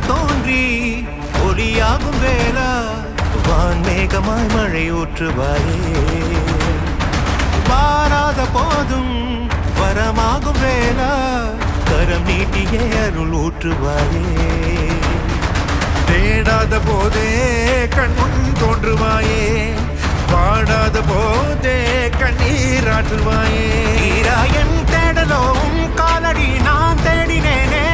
தோன்றி ஒளியாகும் வேளா வான்மேகமாய் மழை ஊற்றுவாயே வாராத போதும் வரமாகும் வேளா கரம் நீட்டியே அருள் ஊற்றுவாயே தேடாத போதே கண்முன் தோன்றுவாயே வாடாத போதே கண்ணீராற்றுவாயே என் தேடலும் காலடி நான் தேடினேனே